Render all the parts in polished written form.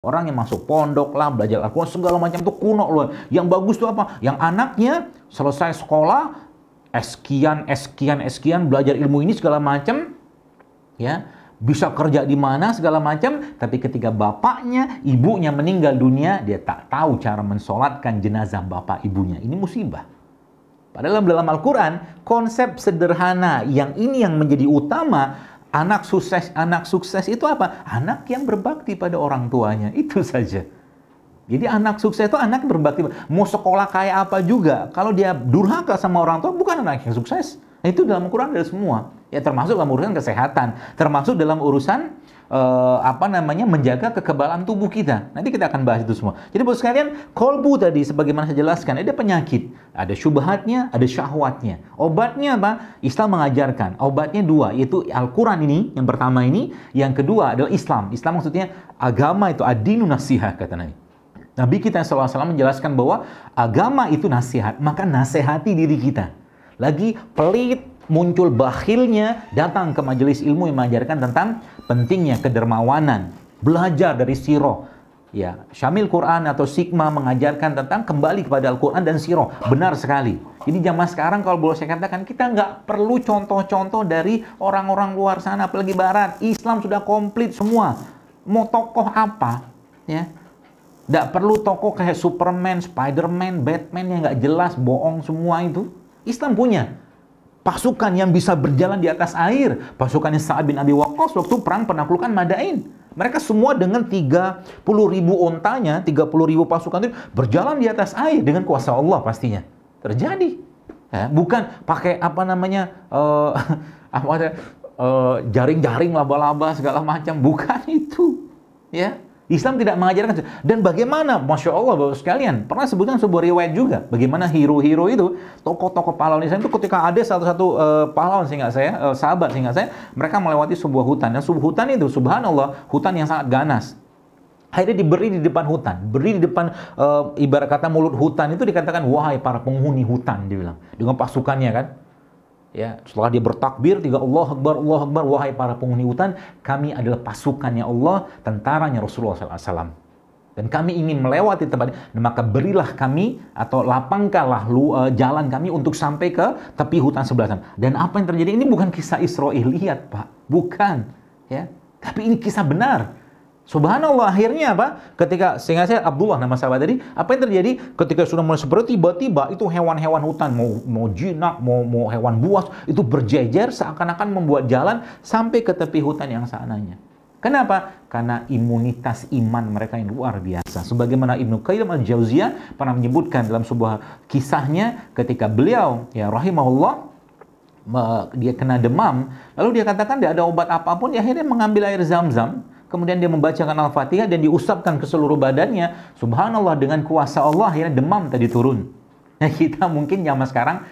Orang yang masuk pondok lah, belajar Al-Quran, segala macam itu kuno loh. Yang bagus tuh apa? Yang anaknya selesai sekolah, sekian, belajar ilmu ini segala macam, ya, bisa kerja di mana segala macam, tapi ketika bapaknya, ibunya meninggal dunia, dia tak tahu cara mensolatkan jenazah bapak ibunya. Ini musibah. Padahal dalam Al-Quran, konsep sederhana yang ini yang menjadi utama. Anak sukses itu apa? Anak yang berbakti pada orang tuanya, itu saja. Jadi anak sukses itu anak yang berbakti. Mau sekolah kayak apa juga, kalau dia durhaka sama orang tua, bukan anak yang sukses. Nah, itu dalam Al-Quran ada semua. Ya, termasuk dalam urusan kesehatan, termasuk dalam urusan menjaga kekebalan tubuh kita. Nanti kita akan bahas itu semua. Jadi bos sekalian, kolbu tadi sebagaimana saya jelaskan, ada penyakit, ada syubhatnya, ada syahwatnya. Obatnya apa? Islam mengajarkan. Obatnya dua, yaitu Al-Quran ini, yang pertama ini, yang kedua adalah Islam. Islam maksudnya agama itu ad-dinu nasihah, kata Nabi. Nabi kita SAW menjelaskan bahwa agama itu nasihat, maka nasihati diri kita. Lagi pelit, muncul bakhilnya, datang ke majelis ilmu yang mengajarkan tentang pentingnya kedermawanan, belajar dari sirah. Ya, Syamil Quran atau Sigma mengajarkan tentang kembali kepada Al-Quran dan sirah. Benar sekali. Jadi zaman sekarang kalau boleh saya katakan, kita nggak perlu contoh-contoh dari orang-orang luar sana, apalagi barat. Islam sudah komplit semua. Mau tokoh apa? Ya, nggak perlu tokoh kayak Superman, Spiderman, Batman yang nggak jelas, bohong semua itu. Islam punya pasukan yang bisa berjalan di atas air. Pasukannya Sa'ad bin Abi Waqqas waktu perang penaklukan Madain. Mereka semua dengan 30.000 ontanya, 30.000 pasukan itu berjalan di atas air dengan kuasa Allah pastinya. Terjadi. Ya, bukan pakai jaring-jaring, laba-laba segala macam. Bukan itu. Ya. Islam tidak mengajarkan. Dan bagaimana, Masya Allah, Bapak sekalian, pernah sebutkan sebuah riwayat juga, bagaimana hero-hero itu, tokoh-tokoh pahlawan Islam itu ketika ada satu-satu pahlawan, sahabat, mereka melewati sebuah hutan. Dan sebuah hutan itu, subhanallah, hutan yang sangat ganas. Akhirnya diberi di depan hutan, beri di depan ibarat kata mulut hutan itu dikatakan, wahai para penghuni hutan, dia bilang, dengan pasukannya kan. Ya, setelah dia bertakbir, Allah Akbar, wahai para penghuni hutan, kami adalah pasukannya Allah, tentaranya Rasulullah SAW. Dan kami ingin melewati tempat ini, maka berilah kami, atau lapangkanlah jalan kami untuk sampai ke tepi hutan sebelah sana. Dan apa yang terjadi? Ini bukan kisah Israiliyat, Pak. Bukan. Ya. Tapi ini kisah benar. Subhanallah, akhirnya apa? Ketika, sehingga saya Abdullah nama sahabat tadi, apa yang terjadi? Ketika sudah mulai seperti tiba-tiba itu hewan-hewan hutan, mau jinak, mau hewan buas, itu berjejer seakan-akan membuat jalan sampai ke tepi hutan yang sananya. Kenapa? Karena imunitas iman mereka yang luar biasa. Sebagaimana Ibnu Qayyim al-Jauziyah pernah menyebutkan dalam sebuah kisahnya ketika beliau, ya rahimahullah, dia kena demam, lalu dia katakan tidak ada obat apapun, dia akhirnya mengambil air Zam-Zam. Kemudian dia membacakan Al-Fatihah dan diusapkan ke seluruh badannya. Subhanallah, dengan kuasa Allah akhirnya demam tadi turun. Nah, kita mungkin zaman sekarang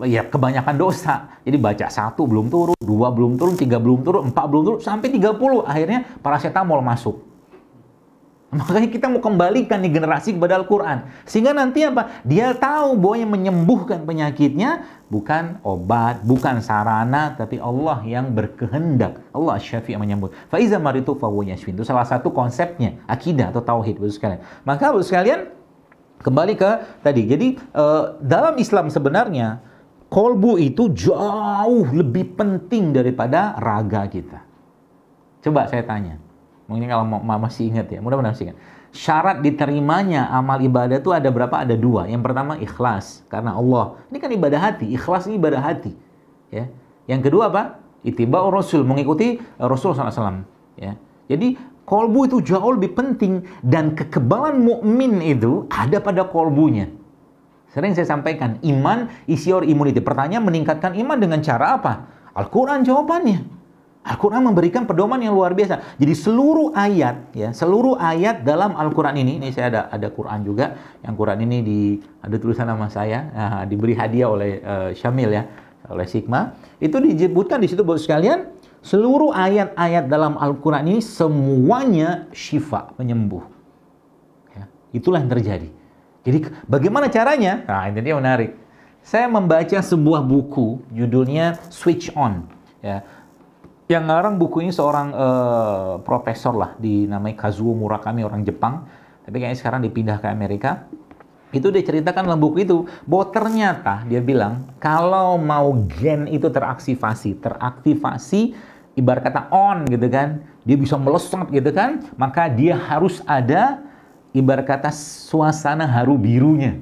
ya kebanyakan dosa. Jadi baca 1 belum turun, 2 belum turun, 3 belum turun, 4 belum turun, sampai 30 akhirnya paracetamol masuk. Makanya kita mau kembalikan nih generasi kepada Al-Quran. Sehingga nanti apa? Dia tahu bahwa yang menyembuhkan penyakitnya bukan obat, bukan sarana, tapi Allah yang berkehendak. Allah Syafi' yang menyembuh. Faiza maritu fahuwa yashfin. Itu salah satu konsepnya, akidah atau tauhid, Bapak sekalian. Maka Bapak sekalian, kembali ke tadi. Jadi dalam Islam sebenarnya kolbu itu jauh lebih penting daripada raga kita. Coba saya tanya. Mungkin kalau masih ingat ya, mudah-mudahan masih ingat. Syarat diterimanya amal ibadah itu ada berapa? Ada 2. Yang pertama ikhlas, karena Allah. Ini kan ibadah hati, ikhlas ini ibadah hati. Ya. Yang kedua apa? Ittiba'ur Rasul, mengikuti Rasul SAW. Ya. Jadi kolbu itu jauh lebih penting, dan kekebalan mukmin itu ada pada kolbunya. Sering saya sampaikan, iman is your immunity. Pertanyaan, meningkatkan iman dengan cara apa? Al-Quran jawabannya. Al-Quran memberikan pedoman yang luar biasa. Jadi seluruh ayat, ya, seluruh ayat dalam Al-Quran ini saya ada Quran juga. Yang Quran ini ada tulisan nama saya, diberi hadiah oleh Syamil ya, oleh Sigma. Itu disebutkan di situ Bapak sekalian, seluruh ayat-ayat dalam Al-Quran ini semuanya syifa, penyembuh. Ya, itulah yang terjadi. Jadi bagaimana caranya? Nah, ini dia menarik. Saya membaca sebuah buku, judulnya Switch On. Ya. Yang ngarang buku ini seorang profesor lah, namanya Kazuo Murakami, orang Jepang, tapi kayaknya sekarang dipindah ke Amerika. Itu dia ceritakan dalam buku itu bahwa ternyata dia bilang kalau mau gen itu teraktivasi ibarat kata on gitu kan, dia bisa melesat gitu kan, maka dia harus ada ibarat kata suasana haru birunya.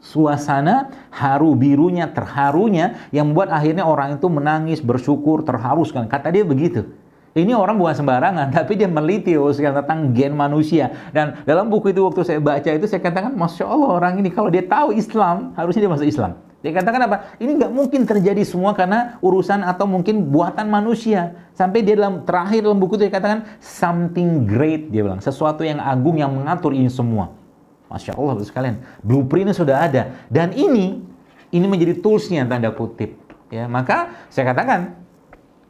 Suasana haru birunya, terharunya yang membuat akhirnya orang itu menangis, bersyukur, terharu kan. Kata dia begitu. Ini orang bukan sembarangan, tapi dia meneliti tentang gen manusia. Dan dalam buku itu waktu saya baca itu saya katakan, Masya Allah orang ini kalau dia tahu Islam, harusnya dia masuk Islam. Dia katakan apa? Ini nggak mungkin terjadi semua karena urusan atau mungkin buatan manusia. Sampai dia terakhir dalam buku itu dia katakan, something great, dia bilang. Sesuatu yang agung yang mengatur ini semua. Masya Allah sekalian, blueprintnya sudah ada. Dan ini menjadi toolsnya tanda kutip. Ya, maka saya katakan,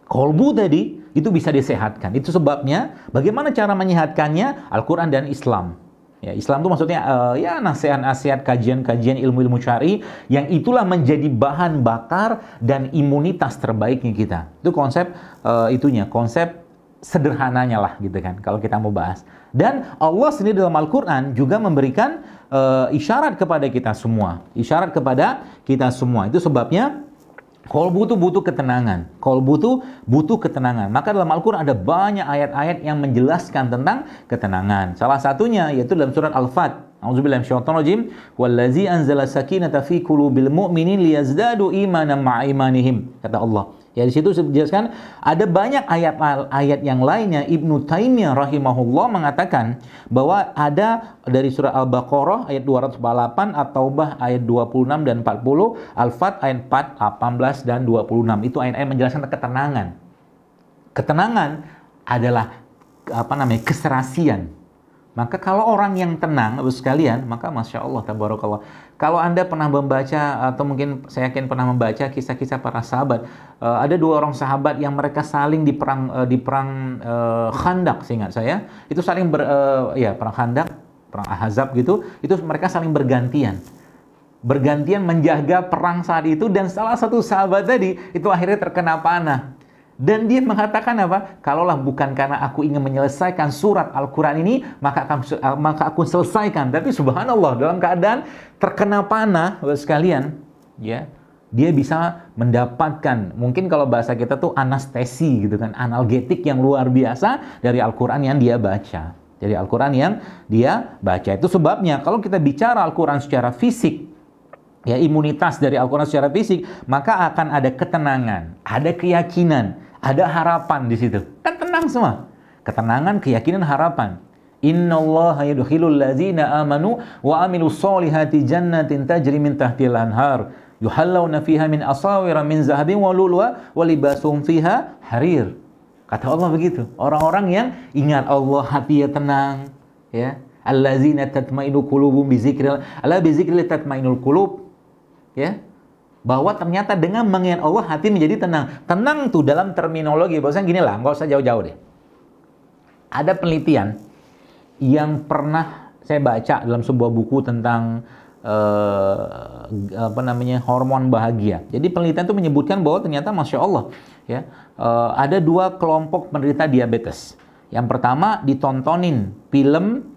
kolbu tadi, itu bisa disehatkan. Itu sebabnya bagaimana cara menyehatkannya? Al-Quran dan Islam. Ya, Islam itu maksudnya ya nasihat-nasihat, kajian-kajian ilmu-ilmu syar'i yang itulah menjadi bahan bakar dan imunitas terbaiknya kita. Itu konsep konsep sederhananya lah gitu kan kalau kita mau bahas. Dan Allah sendiri dalam Al-Quran juga memberikan isyarat kepada kita semua. Isyarat kepada kita semua. Itu sebabnya kolbu itu butuh ketenangan. Kolbu itu butuh ketenangan. Maka dalam Al-Quran ada banyak ayat-ayat yang menjelaskan tentang ketenangan. Salah satunya yaitu dalam surat Al-Fat. A'udzubillahi minasyaitonirrajim. Wallazi anzala sakinata fi qulubil mu'minin liyazdadu imanan ma'a imanihim. Kata Allah. Ya, di situ dijelaskan ada banyak ayat-ayat yang lainnya. Ibnu Taimiyah rahimahullah mengatakan bahwa ada dari surah Al-Baqarah ayat 248, At-Taubah ayat 26 dan 40, Al-Fat ayat 4, 18 dan 26. Itu ayat-ayat menjelaskan ketenangan. Ketenangan adalah keserasian. Maka kalau orang yang tenang, Bapak sekalian, maka Masya Allah, tabarakallah. Kalau Anda pernah membaca, atau mungkin saya yakin pernah membaca kisah-kisah para sahabat, ada dua orang sahabat yang mereka saling di perang Khandak, seingat saya, itu saling perang Khandak, perang Ahzab gitu, itu mereka saling bergantian menjaga perang saat itu, dan salah satu sahabat tadi itu akhirnya terkena panah. Dan dia mengatakan apa? Kalaulah bukan karena aku ingin menyelesaikan surat Al-Quran ini, maka aku selesaikan. Tapi subhanallah, dalam keadaan terkena panah, sekalian, ya, dia bisa mendapatkan, mungkin kalau bahasa kita tuh anestesi gitu kan, analgetik yang luar biasa dari Al-Quran yang dia baca. Dari Al-Quran yang dia baca. Itu sebabnya kalau kita bicara Al-Quran secara fisik, ya, imunitas dari Al-Quran secara fisik, maka akan ada ketenangan, ada keyakinan, ada harapan di situ. Kan tenang semua. Ketenangan, keyakinan, harapan. Innallaha yudkhilul ladzina amanu wa amilus solihati jannatin tajri min tahtil anhar yuhallawna fiha min asawira min zahabin wa lu'lu'a wa libasuhum fiha harir. Kata Allah begitu. Orang-orang yang ingat Allah, hatinya tenang, ya. Allazina tatmainu qulubuhum bi dzikrillah. Ala bi dzikrillah tatmainul qulub. Ya, bahwa ternyata dengan mengingat Allah hati menjadi tenang. Tenang tuh dalam terminologi, bahwasanya gini lah, nggak usah jauh-jauh deh. Ada penelitian yang pernah saya baca dalam sebuah buku tentang hormon bahagia. Jadi penelitian itu menyebutkan bahwa ternyata Masya Allah, ya, ada dua kelompok penderita diabetes. Yang pertama ditontonin film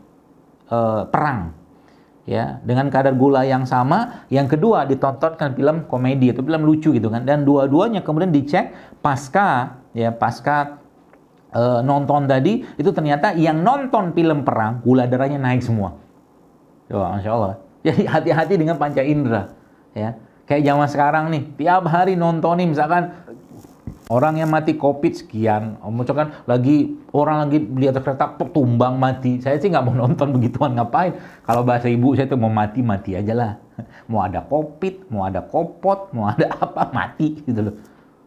perang, ya, dengan kadar gula yang sama. Yang kedua ditontonkan film komedi atau film lucu gitu kan, dan dua-duanya kemudian dicek pasca nonton tadi, itu ternyata yang nonton film perang gula darahnya naik semua. Coba, Masya Allah. Jadi hati-hati dengan panca indera, ya. Kayak zaman sekarang nih, tiap hari nontonin misalkan orang yang mati COVID sekian, misalkan orang lagi di atas kereta tumbang mati. Saya sih nggak mau nonton begituan, ngapain? Kalau bahasa ibu saya tuh mau mati aja lah. Mau ada COVID, mau ada kopot, mau ada apa, mati gitu loh.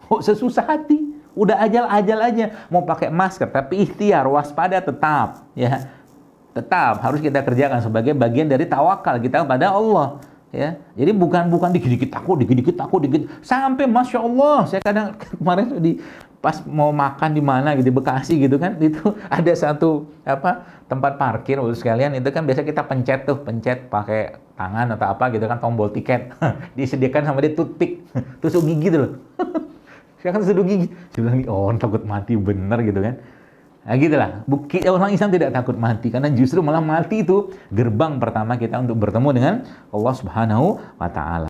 Kok sesusah hati? Udah ajal aja. Mau pakai masker, tapi ikhtiar, waspada tetap, ya. Tetap harus kita kerjakan sebagai bagian dari tawakal kita kepada Allah. Ya, jadi bukan dikit-dikit takut, sampai Masya Allah, saya kadang kemarin pas mau makan di mana gitu, Bekasi gitu kan, itu ada satu tempat parkir sekalian, itu kan biasa kita pencet pakai tangan atau apa gitu kan, tombol tiket disediakan sama dia toothpick, tusuk gigi gitu loh. Saya kan sedung gigi. Saya bilang, oh takut mati bener gitu kan. Nah gitulah, orang Islam tidak takut mati, karena justru malah mati itu gerbang pertama kita untuk bertemu dengan Allah Subhanahu wa Ta'ala.